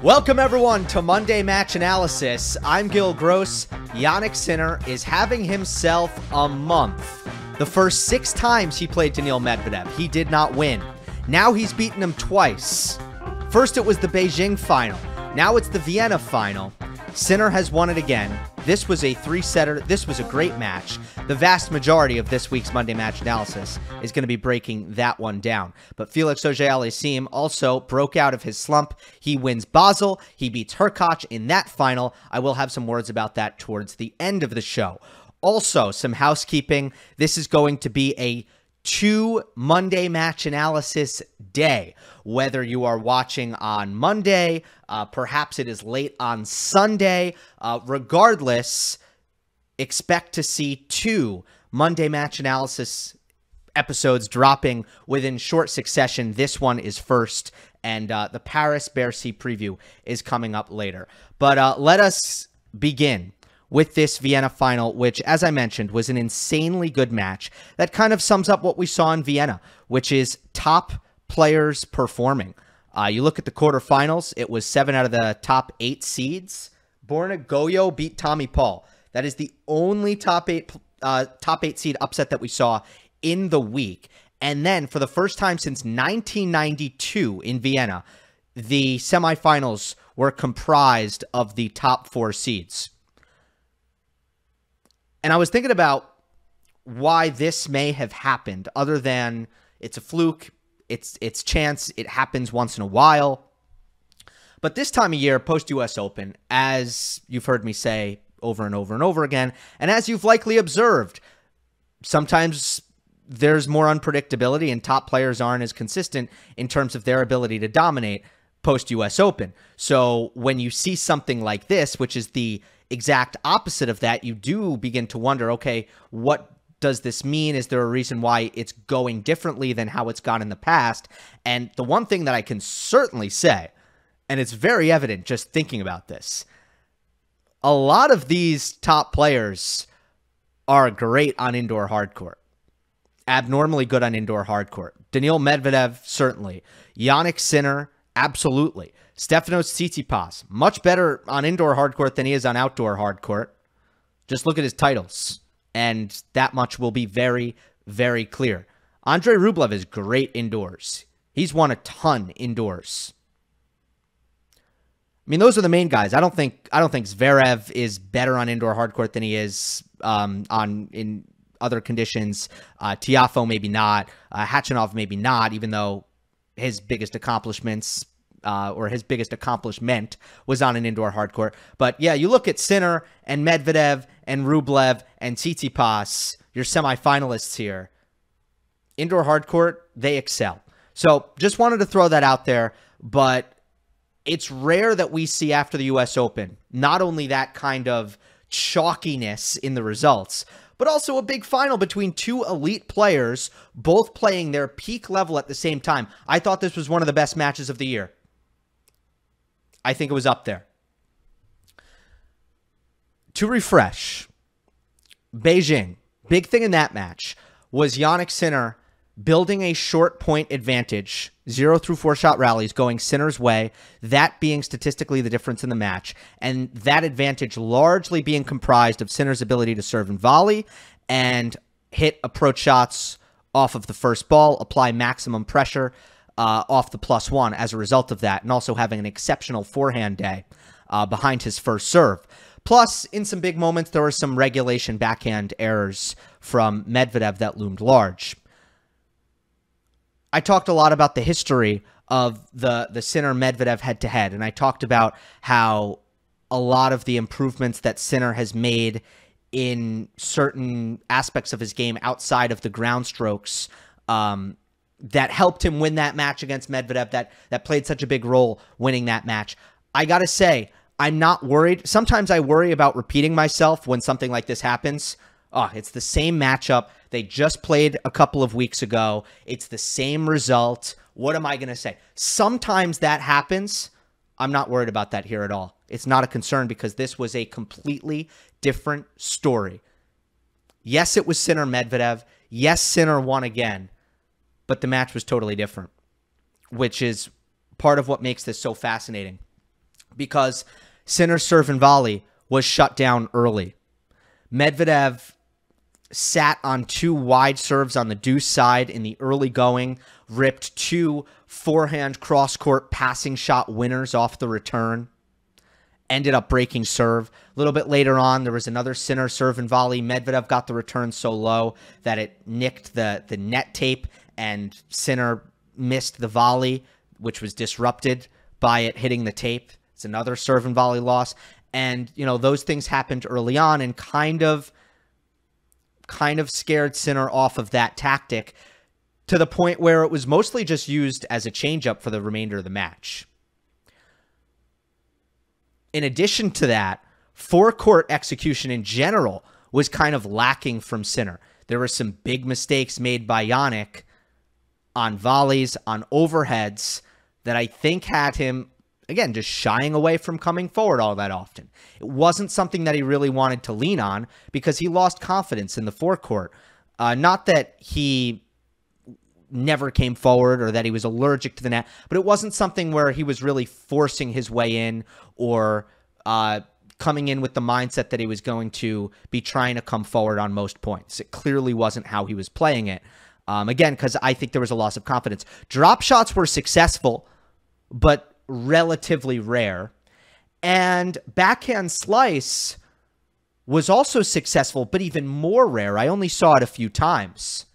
Welcome everyone to Monday Match Analysis. I'm Gill Gross. Jannik Sinner is having himself a month. The first 6 times he played Daniil Medvedev, he did not win. Now he's beaten him twice. First it was the Beijing final. Now it's the Vienna final. Sinner has won it again. This was a 3-setter. This was a great match. The vast majority of this week's Monday Match Analysis is going to be breaking that one down. But Felix Auger-Aliassime also broke out of his slump. He wins Basel. He beats Hurkacz in that final. I will have some words about that towards the end of the show. Also, some housekeeping. This is going to be a 2 Monday Match Analysis day. Whether you are watching on Monday, perhaps it is late on Sunday, regardless, expect to see 2 Monday Match Analysis episodes dropping within short succession. This one is first, and the Paris-Bercy preview is coming up later. But let us begin with this Vienna final, which, as I mentioned, was an insanely good match that kind of sums up what we saw in Vienna, which is top players performing. You look at the quarterfinals, it was 7 out of the top 8 seeds. Borna Gojo beat Tommy Paul. That is the only top 8 seed upset that we saw in the week. And then, for the first time since 1992 in Vienna, the semifinals were comprised of the top 4 seeds. And I was thinking about why this may have happened, other than it's a fluke, it's chance, it happens once in a while. But this time of year, post-US Open, as you've heard me say over and over and over again, and as you've likely observed, sometimes there's more unpredictability and top players aren't as consistent in terms of their ability to dominate post-US Open. So when you see something like this, which is the exact opposite of that, you do begin to wonder, okay, what does this mean? Is there a reason why it's going differently than how it's gone in the past? And the one thing that I can certainly say, and it's very evident just thinking about this, a lot of these top players are great on indoor hard court. Abnormally good on indoor hard court. Daniil Medvedev, certainly. Jannik Sinner, absolutely. Stefanos Tsitsipas, much better on indoor hard court than he is on outdoor hard court. Just look at his titles, and that much will be very, very clear. Andrei Rublev is great indoors. He's won a ton indoors. I mean, those are the main guys. I don't think Zverev is better on indoor hard court than he is in other conditions. Tiafoe maybe not. Khachanov maybe not, even though his biggest accomplishments or his biggest accomplishment was on an indoor hard court. But yeah, you look at Sinner and Medvedev and Rublev and Tsitsipas, your semifinalists here. Indoor hard court, they excel. So just wanted to throw that out there, but it's rare that we see after the US Open, not only that kind of chalkiness in the results, but also a big final between 2 elite players, both playing their peak level at the same time. I thought this was one of the best matches of the year. I think it was up there. To refresh, Beijing, big thing in that match was Jannik Sinner building a short point advantage, 0 through 4 shot rallies going Sinner's way, that being statistically the difference in the match, and that advantage largely being comprised of Sinner's ability to serve and volley and hit approach shots off of the first ball, apply maximum pressure off the +1 as a result of that, and also having an exceptional forehand day behind his first serve. Plus, in some big moments, there were some regulation backhand errors from Medvedev that loomed large. I talked a lot about the history of the Sinner-Medvedev head-to-head, and I talked about how a lot of the improvements that Sinner has made in certain aspects of his game outside of the ground strokes that helped him win that match against Medvedev, that played such a big role winning that match. I gotta say, I'm not worried. Sometimes I worry about repeating myself when something like this happens. Oh, it's the same matchup. They just played a couple of weeks ago. It's the same result. What am I going to say? Sometimes that happens. I'm not worried about that here at all. It's not a concern because this was a completely different story. Yes, it was Sinner-Medvedev. Yes, Sinner won again. But the match was totally different, which is part of what makes this so fascinating. because Sinner's serve and volley was shut down early. Medvedev sat on 2 wide serves on the deuce side in the early going, ripped 2 forehand cross-court passing shot winners off the return, ended up breaking serve. A little bit later on, there was another Sinner serve and volley. Medvedev got the return so low that it nicked the net tape, and Sinner missed the volley, which was disrupted by it hitting the tape. It's another serve and volley loss. And, you know, those things happened early on and kind of scared Sinner off of that tactic to the point where it was mostly just used as a changeup for the remainder of the match. In addition to that, forecourt execution in general was kind of lacking from Sinner. There were some big mistakes made by Jannik on volleys, on overheads, that I think had him, again, just shying away from coming forward all that often. It wasn't something that he really wanted to lean on because he lost confidence in the forecourt. Not that he never came forward or that he was allergic to the net, but it wasn't something where he was really forcing his way in or coming in with the mindset that he was going to be trying to come forward on most points. It clearly wasn't how he was playing it. Again, because I think there was a loss of confidence. Drop shots were successful, but relatively rare. And backhand slice was also successful, but even more rare. I only saw it a few times.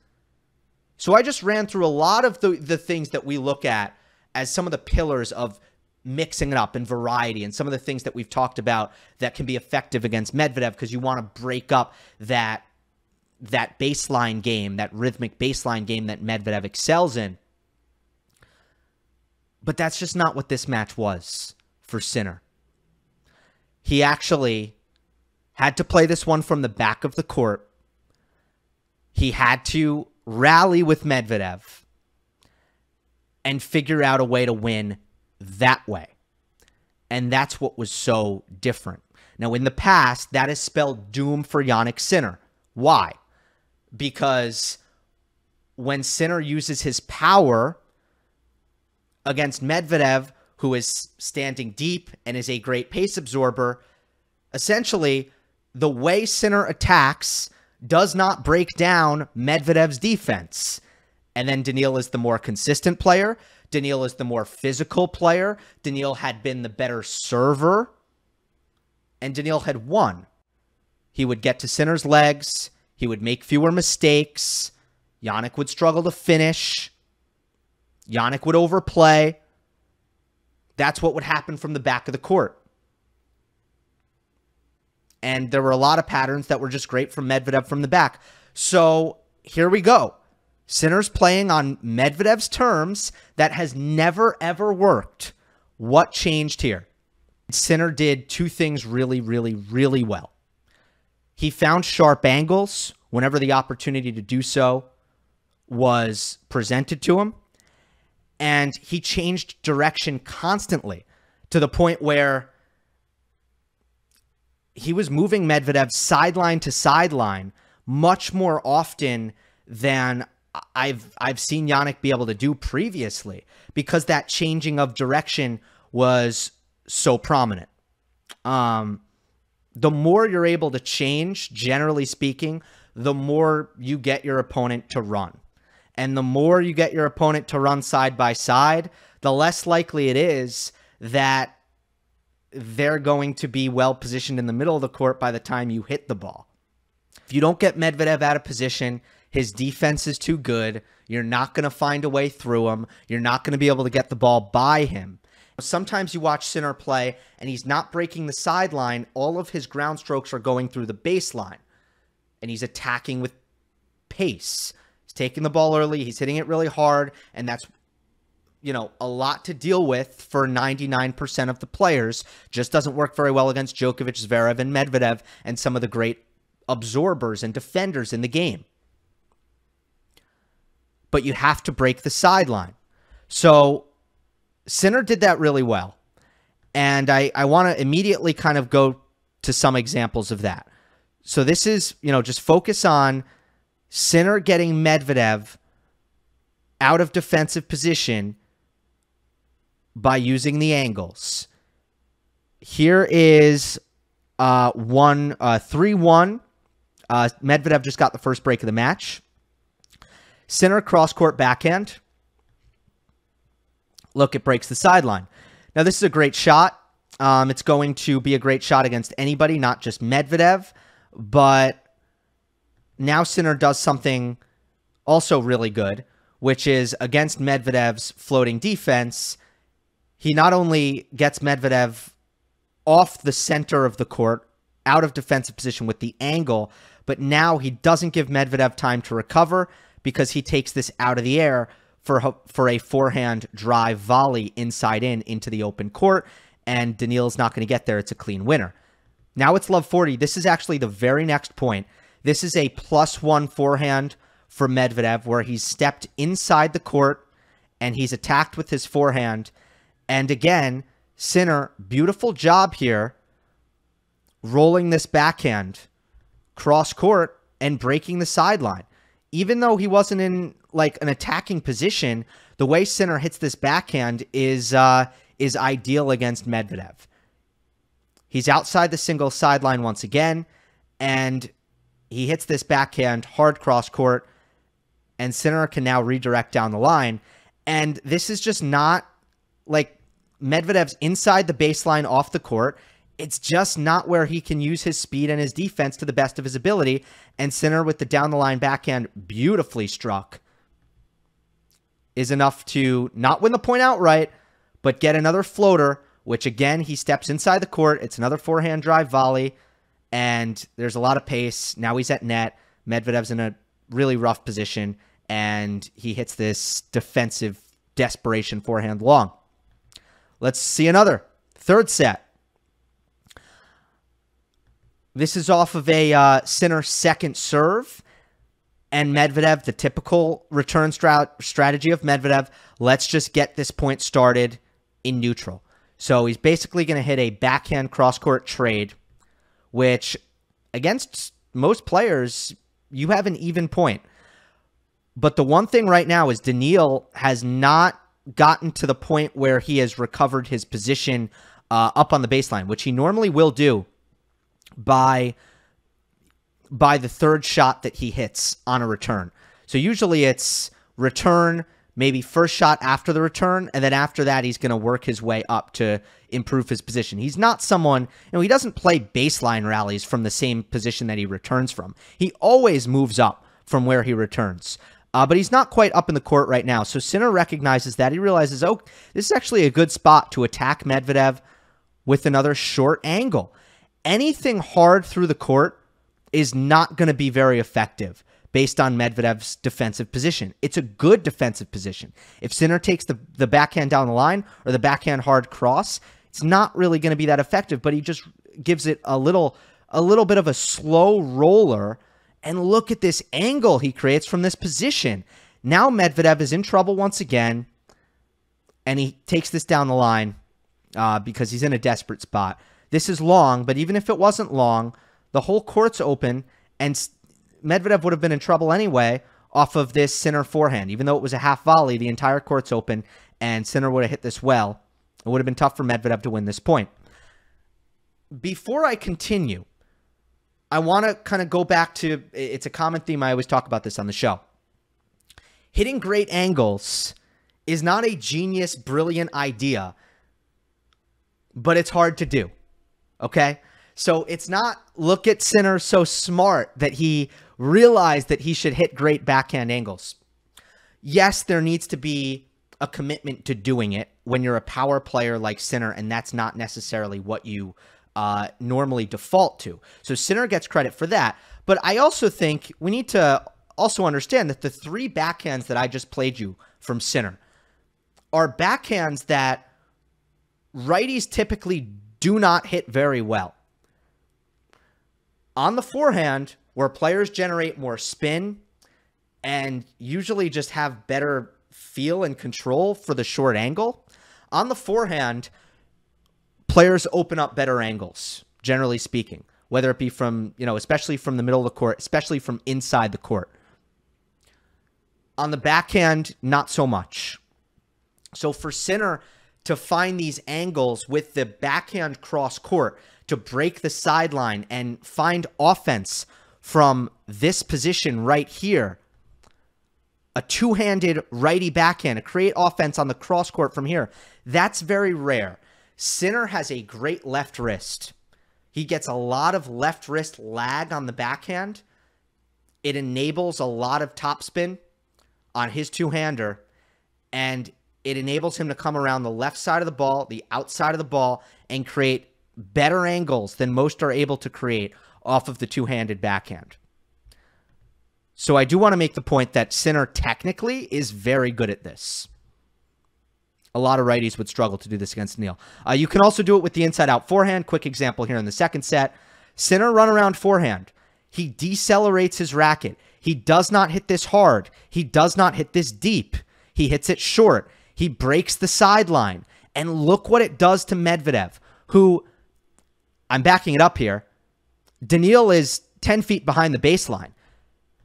So I just ran through a lot of the things that we look at as some of the pillars of mixing it up and variety and some of the things that we've talked about that can be effective against Medvedev because you want to break up that baseline game, that rhythmic baseline game that Medvedev excels in. But that's just not what this match was for Sinner. He actually had to play this one from the back of the court. He had to rally with Medvedev and figure out a way to win that way. And that's what was so different. Now, in the past, that has spelled doom for Jannik Sinner. Why? Because when Sinner uses his power against Medvedev, who is standing deep and is a great pace absorber, essentially, the way Sinner attacks does not break down Medvedev's defense. And then Daniil is the more consistent player. Daniil is the more physical player. Daniil had been the better server. And Daniil had won. He would get to Sinner's legs. He would make fewer mistakes. Jannik would struggle to finish. Jannik would overplay. That's what would happen from the back of the court. And there were a lot of patterns that were just great from Medvedev from the back. So here we go. Sinner's playing on Medvedev's terms. That has never, ever worked. What changed here? Sinner did 2 things really, really, really well. He found sharp angles whenever the opportunity to do so was presented to him. And he changed direction constantly to the point where he was moving Medvedev sideline to sideline much more often than I've seen Jannik be able to do previously because that changing of direction was so prominent. The more you're able to change, generally speaking, the more you get your opponent to run. And the more you get your opponent to run side by side, the less likely it is that they're going to be well positioned in the middle of the court by the time you hit the ball. If you don't get Medvedev out of position, his defense is too good. You're not going to find a way through him. You're not going to be able to get the ball by him. Sometimes you watch Sinner play and he's not breaking the sideline. All of his ground strokes are going through the baseline. And he's attacking with pace. He's taking the ball early. He's hitting it really hard. And that's, you know, a lot to deal with for 99% of the players. Just doesn't work very well against Djokovic, Zverev, and Medvedev and some of the great absorbers and defenders in the game. But you have to break the sideline. So Sinner did that really well. And I want to immediately kind of go to some examples of that. So this is, you know, just focus on Sinner getting Medvedev out of defensive position by using the angles. Here is 3-1. Medvedev just got the first break of the match. Sinner cross-court backhand. Look, it breaks the sideline. Now, this is a great shot. It's going to be a great shot against anybody, not just Medvedev. But now Sinner does something also really good, which is against Medvedev's floating defense. He not only gets Medvedev off the center of the court, out of defensive position with the angle, but now he doesn't give Medvedev time to recover because he takes this out of the air for a forehand drive volley inside in into the open court, and Daniil's not going to get there. It's a clean winner. Now it's love 40. This is actually the very next point. This is a +1 forehand for Medvedev where he's stepped inside the court and he's attacked with his forehand. And again, Sinner, beautiful job here, rolling this backhand cross court and breaking the sideline. Even though he wasn't in like an attacking position, the way Sinner hits this backhand is ideal against Medvedev. He's outside the single sideline once again, and he hits this backhand hard cross court, and Sinner can now redirect down the line. And this is just not like Medvedev's inside the baseline off the court. It's just not where he can use his speed and his defense to the best of his ability. And Sinner with the down the line backhand, beautifully struck, is enough to not win the point outright, but get another floater, which again, he steps inside the court. It's another forehand drive volley, and there's a lot of pace. Now he's at net. Medvedev's in a really rough position, and he hits this defensive desperation forehand long. Let's see another. Third set. This is off of a Sinner second serve. And Medvedev, the typical return strategy of Medvedev, let's just get this point started in neutral. So he's basically going to hit a backhand cross-court trade, which against most players, you have an even point. But the one thing right now is Daniil has not gotten to the point where he has recovered his position up on the baseline, which he normally will do by the third shot that he hits on a return. So usually it's return, maybe first shot after the return, and then after that he's going to work his way up to improve his position. He's not someone, he doesn't play baseline rallies from the same position that he returns from. He always moves up from where he returns. But he's not quite up in the court right now. So Sinner recognizes that. He realizes, oh, this is actually a good spot to attack Medvedev with another short angle. Anything hard through the court is not going to be very effective based on Medvedev's defensive position. It's a good defensive position. If Sinner takes the backhand down the line or the backhand hard cross, it's not really going to be that effective, but he just gives it a little bit of a slow roller. And look at this angle he creates from this position. Now Medvedev is in trouble once again, and he takes this down the line because he's in a desperate spot. This is long, but even if it wasn't long, the whole court's open, and Medvedev would have been in trouble anyway off of this Sinner forehand. Even though it was a half volley, the entire court's open, and Sinner would have hit this well. It would have been tough for Medvedev to win this point. Before I continue, I want to kind of go back to, it's a common theme. I always talk about this on the show. Hitting great angles is not a genius, brilliant idea, but it's hard to do. Okay? So it's not, look at Sinner so smart that he realized that he should hit great backhand angles. Yes, there needs to be a commitment to doing it when you're a power player like Sinner, and that's not necessarily what you normally default to. So Sinner gets credit for that. But I also think we need to also understand that the three backhands that I just played you from Sinner are backhands that righties typically do not hit very well. On the forehand, where players generate more spin and usually just have better feel and control for the short angle, on the forehand, players open up better angles, generally speaking, whether it be from, especially from the middle of the court, especially from inside the court. On the backhand, not so much. So for Sinner to find these angles with the backhand cross court to break the sideline and find offense from this position right here. A two-handed righty backhand to create offense on the cross court from here. That's very rare. Sinner has a great left wrist. He gets a lot of left wrist lag on the backhand. It enables a lot of topspin on his two-hander, and it enables him to come around the left side of the ball, the outside of the ball, and create better angles than most are able to create off of the two-handed backhand. So I do want to make the point that Sinner technically is very good at this. A lot of righties would struggle to do this against Daniil. You can also do it with the inside-out forehand. Quick example here in the second set. Sinner run around forehand. He decelerates his racket. He does not hit this hard. He does not hit this deep. He hits it short. He breaks the sideline. And look what it does to Medvedev, who, I'm backing it up here, Daniil is 10 feet behind the baseline.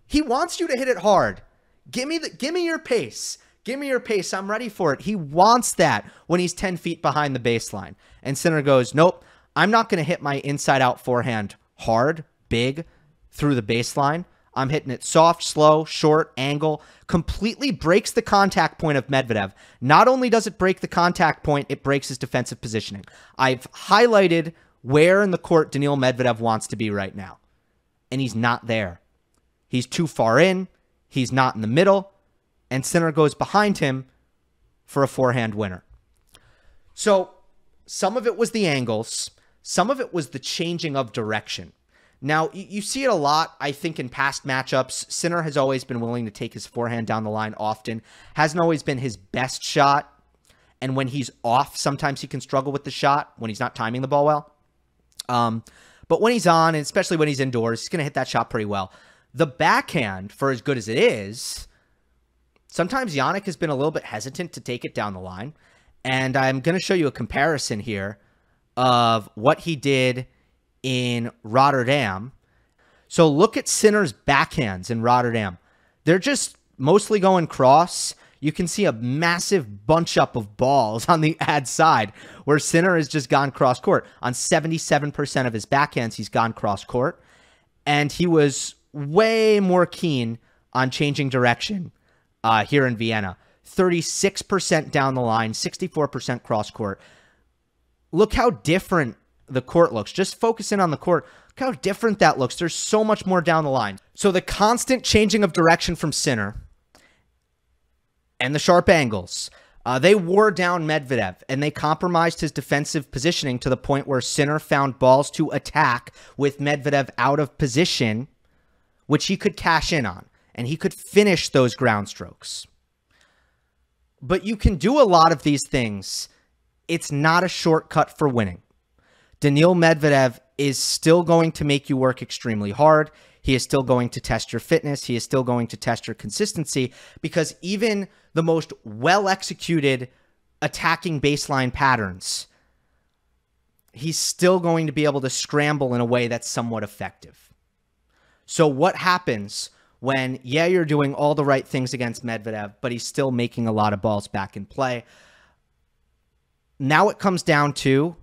He wants you to hit it hard. Give me your pace. Give me your pace. I'm ready for it. He wants that when he's 10 feet behind the baseline. And Sinner goes, nope, I'm not going to hit my inside-out forehand hard, big, through the baseline. I'm hitting it soft, slow, short, angle. Completely breaks the contact point of Medvedev. Not only does it break the contact point, it breaks his defensive positioning. I've highlighted where in the court Daniil Medvedev wants to be right now. And he's not there. He's too far in. He's not in the middle. And Sinner goes behind him for a forehand winner. So some of it was the angles. Some of it was the changing of direction. Now, you see it a lot, I think, in past matchups. Sinner has always been willing to take his forehand down the line often. Hasn't always been his best shot. And when he's off, sometimes he can struggle with the shot when he's not timing the ball well. But when he's on, and especially when he's indoors, he's going to hit that shot pretty well. The backhand, for as good as it is, sometimes Jannik has been a little bit hesitant to take it down the line. And I'm going to show you a comparison here of what he did in Rotterdam. So look at Sinner's backhands in Rotterdam. They're just mostly going cross. You can see a massive bunch up of balls on the ad side where Sinner has just gone cross court. On 77% of his backhands, he's gone cross court. And he was way more keen on changing direction here in Vienna. 36% down the line, 64% cross court. Look how different the court looks. Just focus in on the court. Look how different that looks. There's so much more down the line. So the constant changing of direction from Sinner and the sharp angles, they wore down Medvedev, and they compromised his defensive positioning to the point where Sinner found balls to attack with Medvedev out of position, which he could cash in on, and he could finish those ground strokes. But you can do a lot of these things. It's not a shortcut for winning. Daniil Medvedev is still going to make you work extremely hard. He is still going to test your fitness. He is still going to test your consistency, because even the most well-executed attacking baseline patterns, he's still going to be able to scramble in a way that's somewhat effective. So what happens when, yeah, you're doing all the right things against Medvedev, but he's still making a lot of balls back in play? Now it comes down to,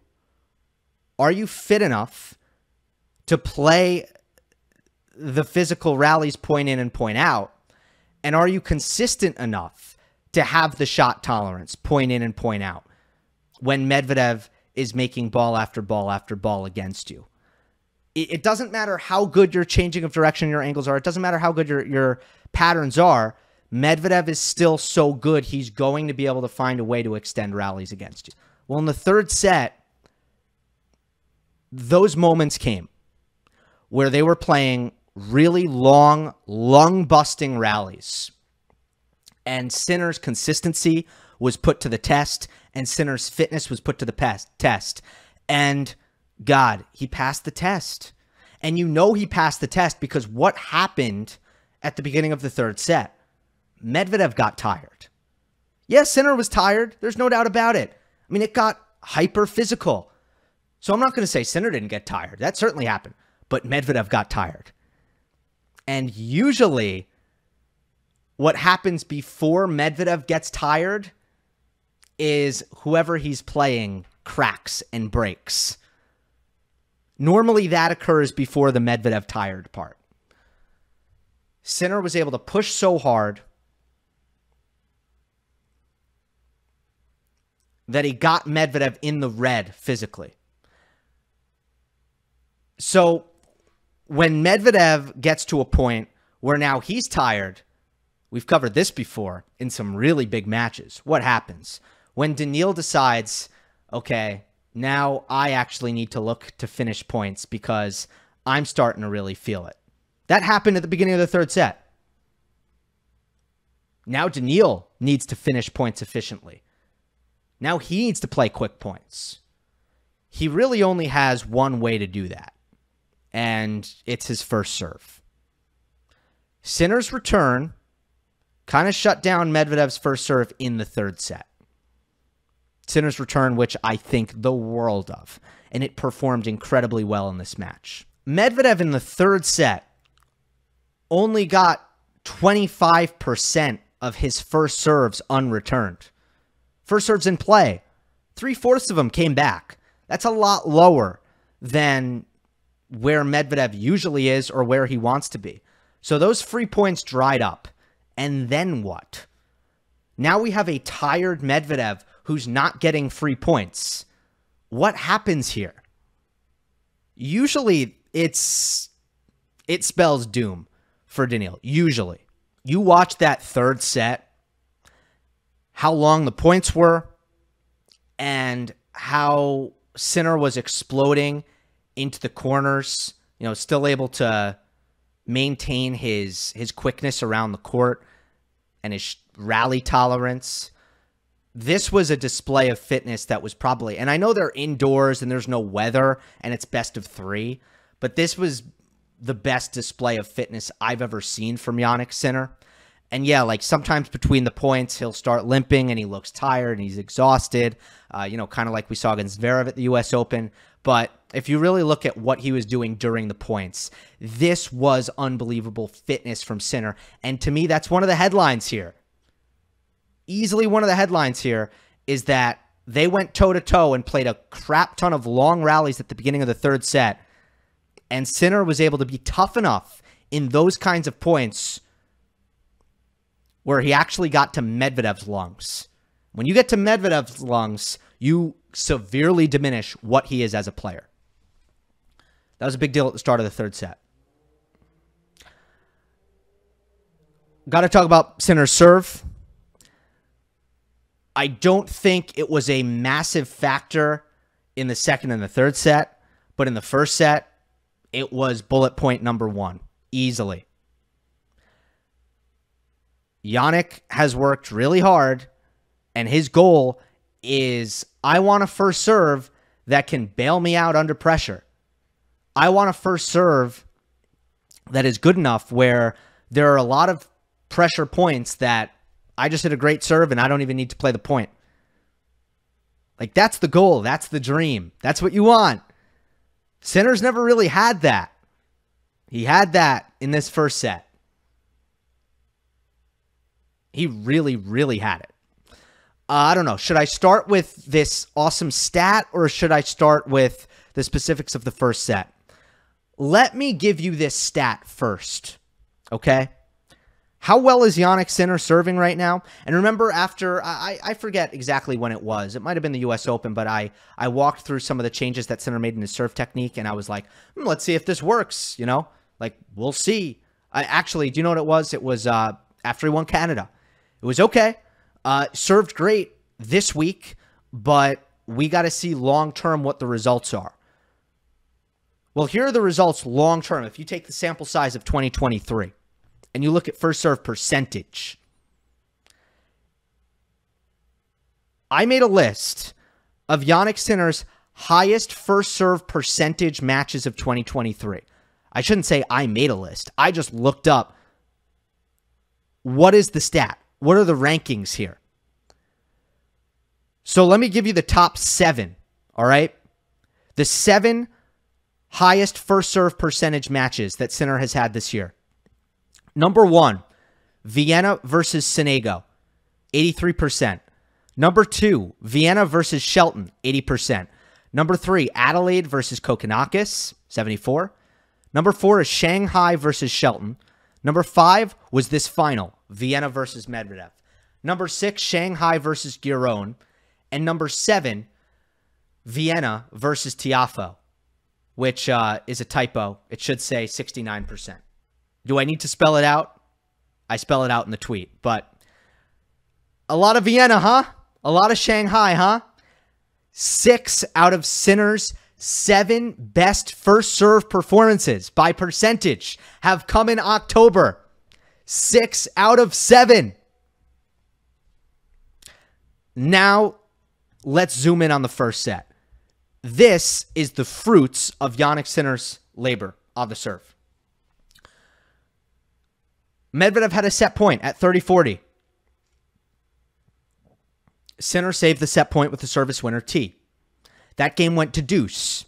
are you fit enough to play the physical rallies point in and point out? And are you consistent enough to have the shot tolerance point in and point out when Medvedev is making ball after ball after ball against you? It doesn't matter how good your changing of direction, your angles are. It doesn't matter how good your patterns are. Medvedev is still so good, he's going to be able to find a way to extend rallies against you. Well, in the third set, those moments came where they were playing really long, lung-busting rallies. And Sinner's consistency was put to the test, and Sinner's fitness was put to the test. And God, he passed the test. And you know he passed the test because what happened at the beginning of the third set? Medvedev got tired. Yes, Sinner was tired. There's no doubt about it. I mean, it got hyper-physical. So I'm not going to say Sinner didn't get tired. That certainly happened. But Medvedev got tired. And usually what happens before Medvedev gets tired is whoever he's playing cracks and breaks. Normally that occurs before the Medvedev tired part. Sinner was able to push so hard that he got Medvedev in the red physically. So when Medvedev gets to a point where now he's tired, we've covered this before in some really big matches. What happens? When Daniil decides, okay, now I actually need to look to finish points because I'm starting to really feel it. That happened at the beginning of the third set. Now Daniil needs to finish points efficiently. Now he needs to play quick points. He really only has one way to do that, and it's his first serve. Sinner's return kind of shut down Medvedev's first serve in the third set. Sinner's return, which I think the world of, and it performed incredibly well in this match. Medvedev in the third set only got 25% of his first serves unreturned. First serves in play, 3/4 of them came back. That's a lot lower than where Medvedev usually is or where he wants to be. So those free points dried up. And then what? Now we have a tired Medvedev who's not getting free points. What happens here? Usually it spells doom for Daniil. Usually. You watch that third set, how long the points were, and how Sinner was exploding into the corners, still able to maintain his quickness around the court and his rally tolerance. This was a display of fitness that was probably, and I know they're indoors and there's no weather and it's best of 3, but this was the best display of fitness I've ever seen from Jannik Sinner. And yeah, like sometimes between the points, he'll start limping and he looks tired and he's exhausted, kind of like we saw against Zverev at the US Open. But if you really look at what he was doing during the points, this was unbelievable fitness from Sinner. And to me, that's one of the headlines here. Easily one of the headlines here is that they went toe-to-toe and played a crap ton of long rallies at the beginning of the third set. And Sinner was able to be tough enough in those kinds of points where he actually got to Medvedev's lungs. When you get to Medvedev's lungs, you severely diminish what he is as a player. That was a big deal at the start of the third set. Got to talk about Sinner's serve. I don't think it was a massive factor in the second and the third set, but in the first set, it was bullet point number 1, easily. Jannik has worked really hard, and his goal is, I want a first serve that can bail me out under pressure. I want a first serve that is good enough where there are a lot of pressure points that I just hit a great serve and I don't even need to play the point. Like, that's the goal. That's the dream. That's what you want. Sinner's never really had that. He had that in this first set. He really, really had it. I don't know. Should I start with this awesome stat or should I start with the specifics of the first set? Let me give you this stat first, okay? How well is Jannik Sinner serving right now? And remember, after, I forget exactly when it was. It might have been the US Open, but I walked through some of the changes that Sinner made in his serve technique, and I was like, let's see if this works, Like, we'll see. Actually, do you know what it was? It was after he won Canada. It was okay. Served great this week, but we got to see long-term what the results are. Well, here are the results long-term. If you take the sample size of 2023 and you look at first serve percentage, I made a list of Jannik Sinner's highest first serve percentage matches of 2023. I shouldn't say I made a list. I just looked up what is the stat? What are the rankings here? So let me give you the top 7, all right? The 7 highest first serve percentage matches that Sinner has had this year. Number 1, Vienna versus Sonego, 83%. Number 2, Vienna versus Shelton, 80%. Number 3, Adelaide versus Kokkinakis, 74. Number 4 is Shanghai versus Shelton. Number 5 was this final, Vienna versus Medvedev. Number 6, Shanghai versus Giron. And number 7, Vienna versus Tiafoe, which is a typo. It should say 69%. Do I need to spell it out? I spell it out in the tweet. But a lot of Vienna, huh? A lot of Shanghai, huh? 6 out of Sinner's 7 best first serve performances by percentage have come in October. 6 out of 7. Now, let's zoom in on the first set. This is the fruits of Jannik Sinner's labor on the serve. Medvedev had a set point at 30-40. Sinner saved the set point with the service winner T. That game went to deuce.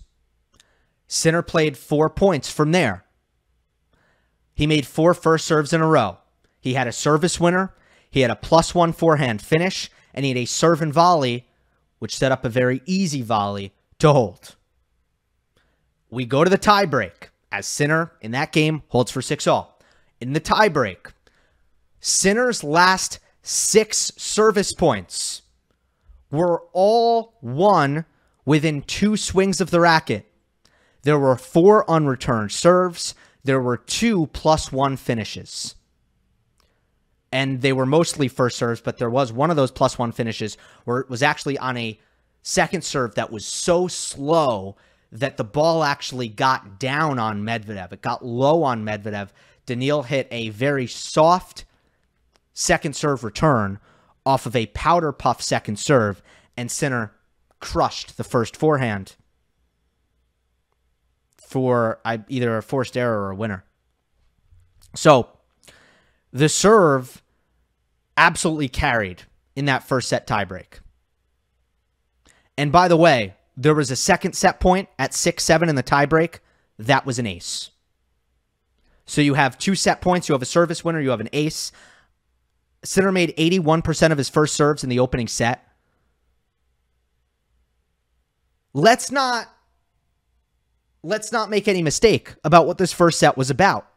Sinner played 4 points from there. He made 4 first serves in a row. He had a service winner, he had a +1 forehand finish, and he had a serve and volley, which set up a very easy volley to hold. We go to the tiebreak, as Sinner in that game holds for 6-all. In the tiebreak, Sinner's last 6 service points were all won within 2 swings of the racket. There were 4 unreturned serves. There were 2 +1 finishes. And they were mostly first serves, but there was one of those +1 finishes where it was actually on a second serve that was so slow that the ball actually got down on Medvedev. It got low on Medvedev. Daniil hit a very soft second serve return off of a powder puff second serve, and Sinner crushed the first forehand for either a forced error or a winner. So the serve absolutely carried in that first set tiebreak. And by the way, there was a second set point at 6-7 in the tiebreak. That was an ace. So you have 2 set points. You have a service winner. You have an ace. Sinner made 81% of his first serves in the opening set. Let's not make any mistake about what this first set was about.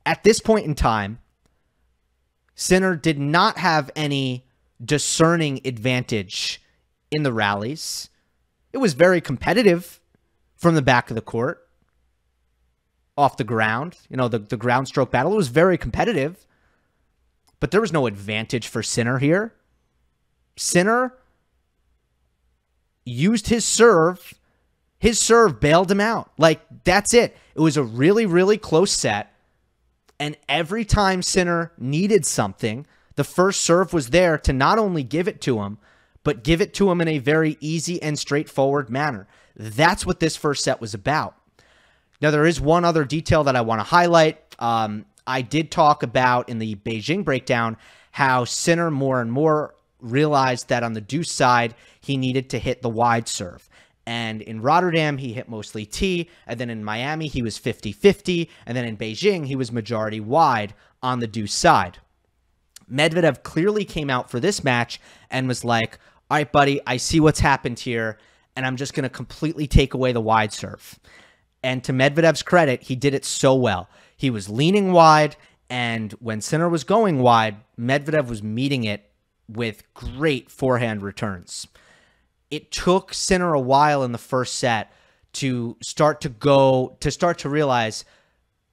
At this point in time, Sinner did not have any discerning advantage in the rallies. It was very competitive from the back of the court, off the ground. You know, the ground stroke battle, it was very competitive. But there was no advantage for Sinner here. Sinner used his serve. His serve bailed him out. Like, that's it. It was a really, really close set. And every time Sinner needed something, the first serve was there to not only give it to him, but give it to him in a very easy and straightforward manner. That's what this first set was about. Now, there is one other detail that I want to highlight. I did talk about in the Beijing breakdown how Sinner more and more realized that on the deuce side, he needed to hit the wide serve. And in Rotterdam, he hit mostly T. And then in Miami, he was 50-50. And then in Beijing, he was majority wide on the deuce side. Medvedev clearly came out for this match and was like, all right, buddy, I see what's happened here, and I'm just going to completely take away the wide serve. And to Medvedev's credit, he did it so well. He was leaning wide, and when Sinner was going wide, Medvedev was meeting it with great forehand returns. It took Sinner a while in the first set to start to realize,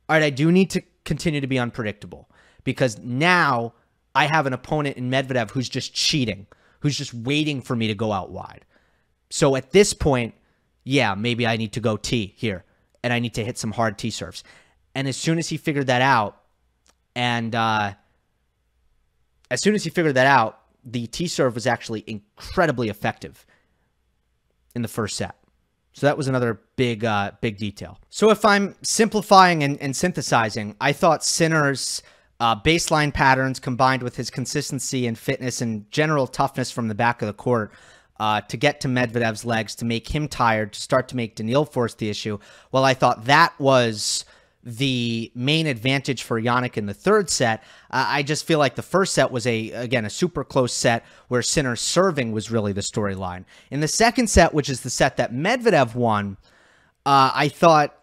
all right, I do need to continue to be unpredictable, because now I have an opponent in Medvedev who's just cheating, who's just waiting for me to go out wide. So at this point, yeah, maybe I need to go T here, and I need to hit some hard T serves. And as soon as he figured that out, the T serve was actually incredibly effective in the first set. So that was another big detail. So if I'm simplifying and synthesizing, I thought Sinner's baseline patterns combined with his consistency and fitness and general toughness from the back of the court to get to Medvedev's legs, to make him tired, to start to make Daniil force the issue. Well, I thought that was the main advantage for Jannik in the third set. I just feel like the first set was, again, a super close set where Sinner's serving was really the storyline. In the second set, which is the set that Medvedev won, I thought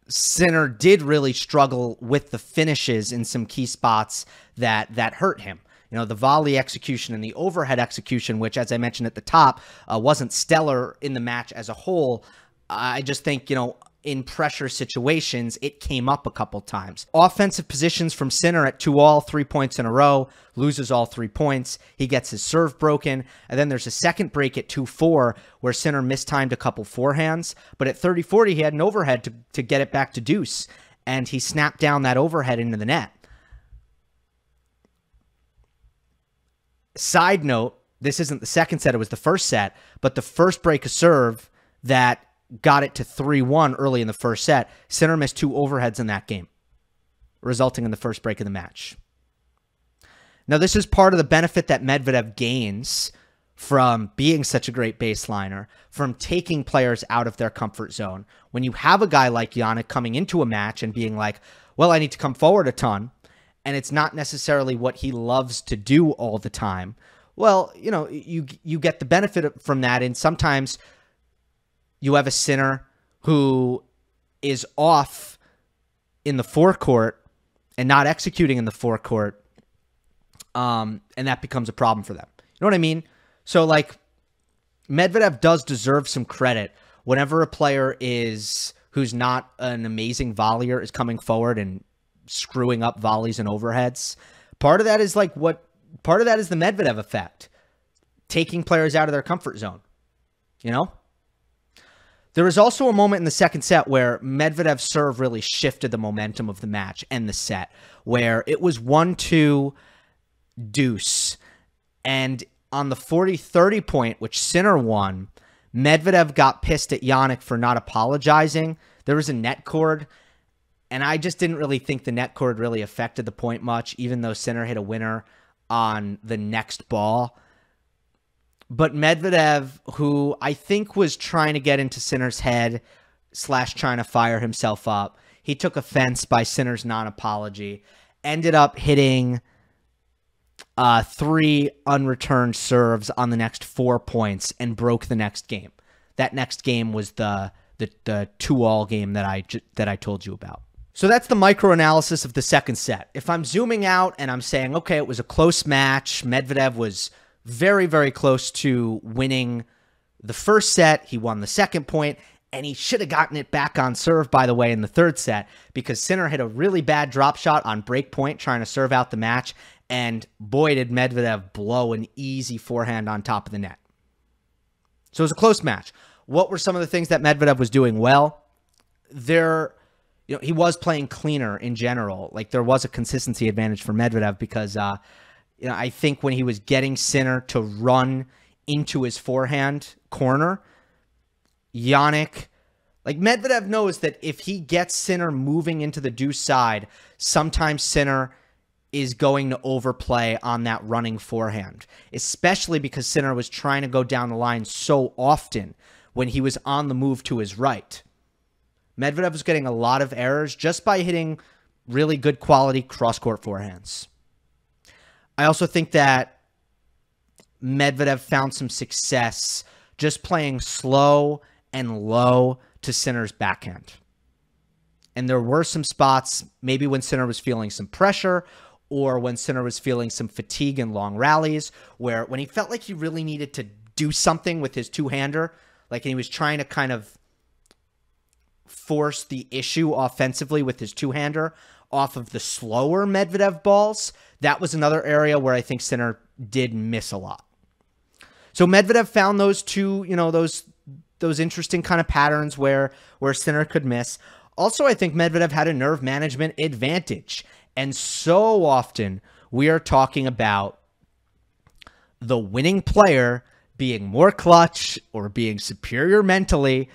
Sinner did really struggle with the finishes in some key spots that hurt him. You know, the volley execution and the overhead execution, which, as I mentioned at the top, wasn't stellar in the match as a whole. I just think, you know, in pressure situations, it came up a couple times. Offensive positions from Sinner at 2-all, 3 points in a row, loses all 3 points. He gets his serve broken. And then there's a second break at 2-4 where Sinner mistimed a couple forehands. But at 30-40, he had an overhead to get it back to deuce. And he snapped down that overhead into the net. Side note, this isn't the second set, it was the first set. But the first break of serve that got it to 3-1 early in the first set, Sinner missed 2 overheads in that game, resulting in the first break of the match. Now, this is part of the benefit that Medvedev gains from being such a great baseliner, from taking players out of their comfort zone. When you have a guy like Jannik coming into a match and being like, well, I need to come forward a ton, and it's not necessarily what he loves to do all the time, well, you know, you get the benefit from that, and sometimes you have a Sinner who is off in the forecourt and not executing in the forecourt, and that becomes a problem for them. You know what I mean? So, like, Medvedev does deserve some credit whenever a player who's not an amazing volleyer is coming forward and screwing up volleys and overheads. Part of that is the Medvedev effect, taking players out of their comfort zone, you know? There was also a moment in the second set where Medvedev's serve really shifted the momentum of the match and the set, where it was 1-2 deuce. And on the 40-30 point, which Sinner won, Medvedev got pissed at Jannik for not apologizing. There was a net cord, and I just didn't really think the net cord really affected the point much, even though Sinner hit a winner on the next ball. But Medvedev, who I think was trying to get into Sinner's head / trying to fire himself up, he took offense by Sinner's non-apology, ended up hitting 3 unreturned serves on the next 4 points and broke the next game. That next game was the 2-all game that I told you about. So that's the micro-analysis of the second set. If I'm zooming out and I'm saying, okay, it was a close match, Medvedev was very, very close to winning the first set. He won the second point, and he should have gotten it back on serve, by the way, in the third set, because Sinner hit a really bad drop shot on break point trying to serve out the match, and boy, did Medvedev blow an easy forehand on top of the net. So it was a close match. What were some of the things that Medvedev was doing well? He was playing cleaner in general. Like, there was a consistency advantage for Medvedev because I think when he was getting Sinner to run into his forehand corner, Jannik, like, Medvedev knows that if he gets Sinner moving into the deuce side, sometimes Sinner is going to overplay on that running forehand, especially because Sinner was trying to go down the line so often when he was on the move to his right. Medvedev was getting a lot of errors just by hitting really good quality cross-court forehands. I also think that Medvedev found some success just playing slow and low to Sinner's backhand. And there were some spots, maybe when Sinner was feeling some pressure or when Sinner was feeling some fatigue in long rallies, where when he felt like he really needed to do something with his two-hander, like he was trying to kind of force the issue offensively with his two-hander off of the slower Medvedev balls, that was another area where I think Sinner did miss a lot. So Medvedev found those two, those interesting kind of patterns where Sinner could miss. Also, I think Medvedev had a nerve management advantage. And so often we are talking about the winning player being more clutch or being superior mentally.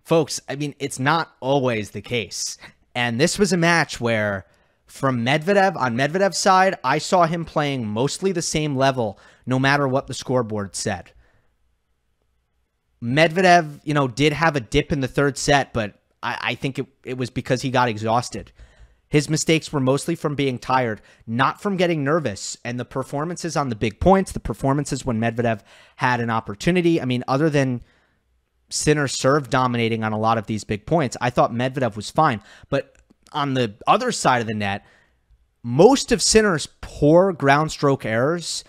Folks, I mean, it's not always the case. And this was a match where, from Medvedev, on Medvedev's side, I saw him playing mostly the same level, no matter what the scoreboard said. Medvedev, did have a dip in the third set, but I think it was because he got exhausted. His mistakes were mostly from being tired, not from getting nervous. And the performances on the big points, the performances when Medvedev had an opportunity, I mean, other than Sinner serve dominating on a lot of these big points, I thought Medvedev was fine. But on the other side of the net, most of Sinner's poor ground stroke errors,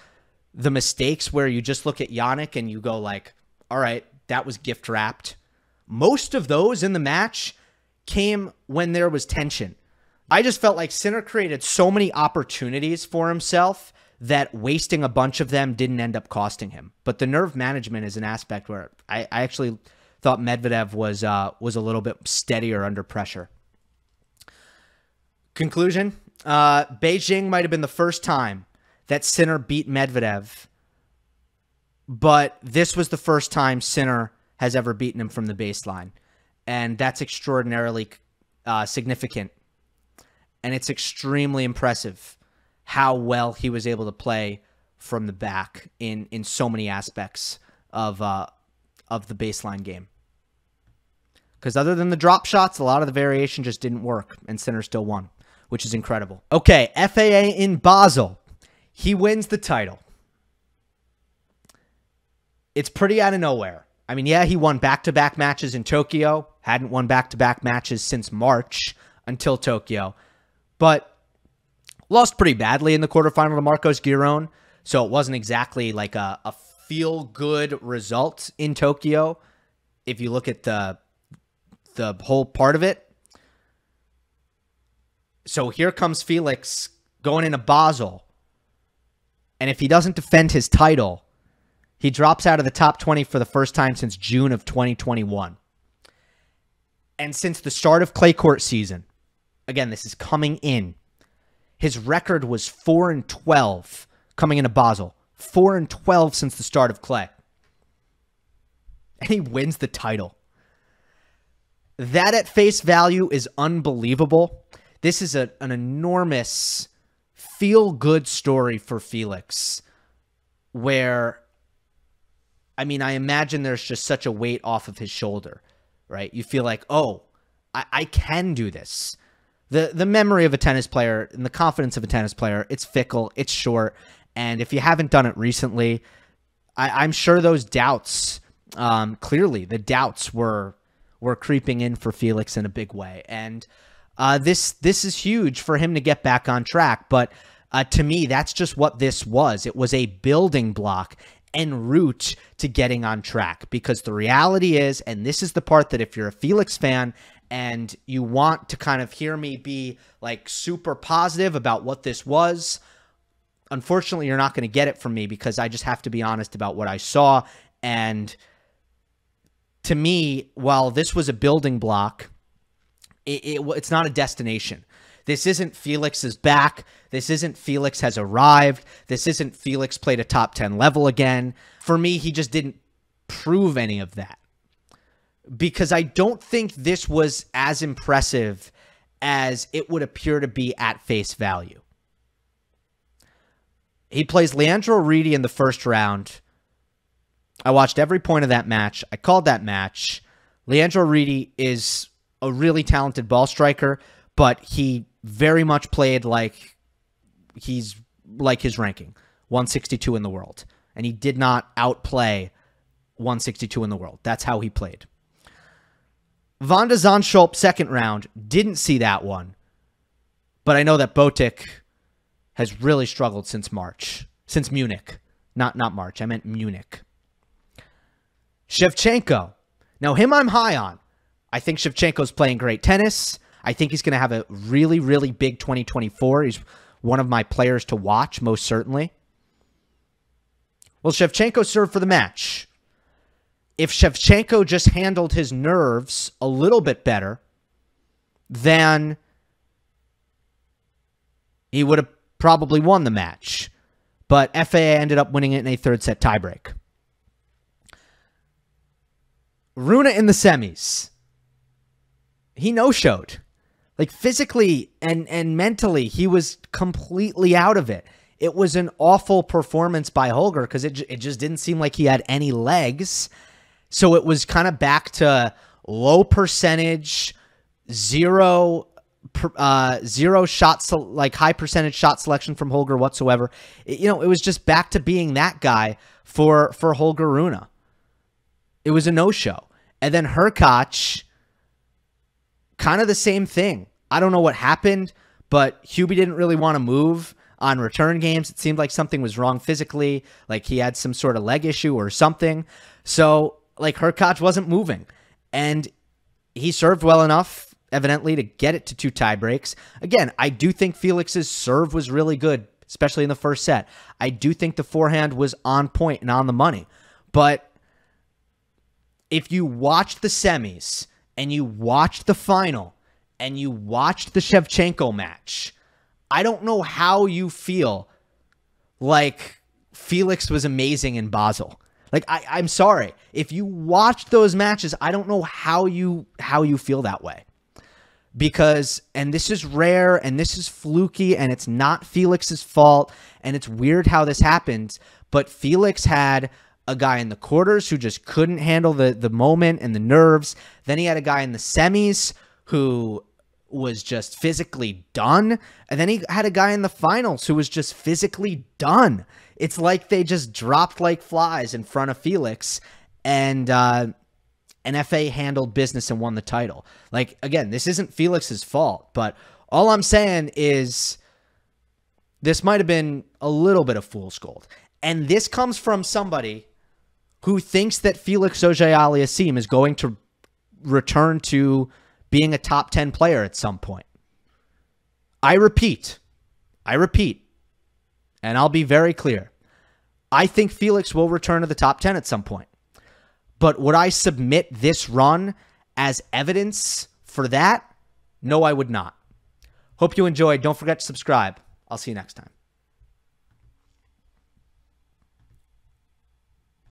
the mistakes where you just look at Jannik and you go like, all right, that was gift wrapped. Most of those in the match came when there was tension. I just felt like Sinner created so many opportunities for himself that wasting a bunch of them didn't end up costing him. But the nerve management is an aspect where I actually thought Medvedev was a little bit steadier under pressure. Conclusion, Beijing might have been the first time that Sinner beat Medvedev, but this was the first time Sinner has ever beaten him from the baseline. And that's extraordinarily significant. And it's extremely impressive how well he was able to play from the back in so many aspects of the baseline game. Because other than the drop shots, a lot of the variation just didn't work, and Sinner still won, which is incredible. Okay, FAA in Basel. He wins the title. It's pretty out of nowhere. I mean, yeah, he won back-to-back matches in Tokyo. Hadn't won back-to-back matches since March until Tokyo. But lost pretty badly in the quarterfinal to Marcos Giron. So it wasn't exactly like a feel-good result in Tokyo if you look at the whole part of it. So here comes Felix going into Basel. And if he doesn't defend his title, he drops out of the top 20 for the first time since June of 2021. And since the start of clay court season, again, this is coming in, his record was 4-12 coming into Basel. 4-12 since the start of clay. And he wins the title. That at face value is unbelievable. This is an enormous feel-good story for Felix, where, I mean, I imagine there's just such a weight off of his shoulder, right? You feel like, oh, I can do this. The memory of a tennis player and the confidence of a tennis player, it's fickle, it's short, and if you haven't done it recently, I'm sure those doubts, clearly the doubts were creeping in for Felix in a big way, and this is huge for him to get back on track. But to me, that's just what this was. It was a building block en route to getting on track, because the reality is, and this is the part that if you're a Felix fan and you want to kind of hear me be like super positive about what this was, unfortunately, you're not going to get it from me, because I just have to be honest about what I saw. And to me, while this was a building block, it's not a destination. This isn't Felix is back. This isn't Felix has arrived. This isn't Felix played a top 10 level again. For me, he just didn't prove any of that, because I don't think this was as impressive as it would appear to be at face value. He plays Leandro Riti in the first round. I watched every point of that match. I called that match. Leandro Riti is a really talented ball striker, but he very much played like he's like his ranking, 162 in the world. And he did not outplay 162 in the world. That's how he played. Van de Zandschulp, second round, didn't see that one. But I know that Botic has really struggled since March. Since Munich. Not March. I meant Munich. Shevchenko. Now, him I'm high on. I think Shevchenko's playing great tennis. I think he's going to have a really, really big 2024. He's one of my players to watch, most certainly. Well, Shevchenko served for the match. If Shevchenko just handled his nerves a little bit better, then he would have probably won the match. But FAA ended up winning it in a third set tiebreak. Rune in the semis. He no-showed. Like, physically and mentally, he was completely out of it. It was an awful performance by Holger, because it just didn't seem like he had any legs. So it was kind of back to low percentage, zero shots, like high percentage shot selection from Holger whatsoever. It was just back to being that guy for Holger Rune. It was a no-show. And then Hurkacz, kind of the same thing. I don't know what happened, but Hubie didn't really want to move on return games. It seemed like something was wrong physically, like he had some sort of leg issue or something. So, like, Hurkacz wasn't moving. And he served well enough, evidently, to get it to 2 tie breaks. Again, I do think Felix's serve was really good, especially in the first set. I do think the forehand was on point and on the money. But if you watched the semis and you watched the final and you watched the Shevchenko match, I don't know how you feel like Felix was amazing in Basel. Like, I'm sorry. If you watched those matches, I don't know how you feel that way. Because, and this is rare, and this is fluky, and it's not Felix's fault, and it's weird how this happens, but Felix had a guy in the quarters who just couldn't handle the moment and the nerves. Then he had a guy in the semis who was just physically done. And then he had a guy in the finals who was just physically done. It's like they just dropped like flies in front of Felix, and FA handled business and won the title. Like, again, this isn't Felix's fault, but all I'm saying is this might have been a little bit of fool's gold. And this comes from somebody who thinks that Felix Auger-Aliassime is going to return to being a top 10 player at some point. I repeat, and I'll be very clear. I think Felix will return to the top 10 at some point. But would I submit this run as evidence for that? No, I would not. Hope you enjoyed. Don't forget to subscribe. I'll see you next time.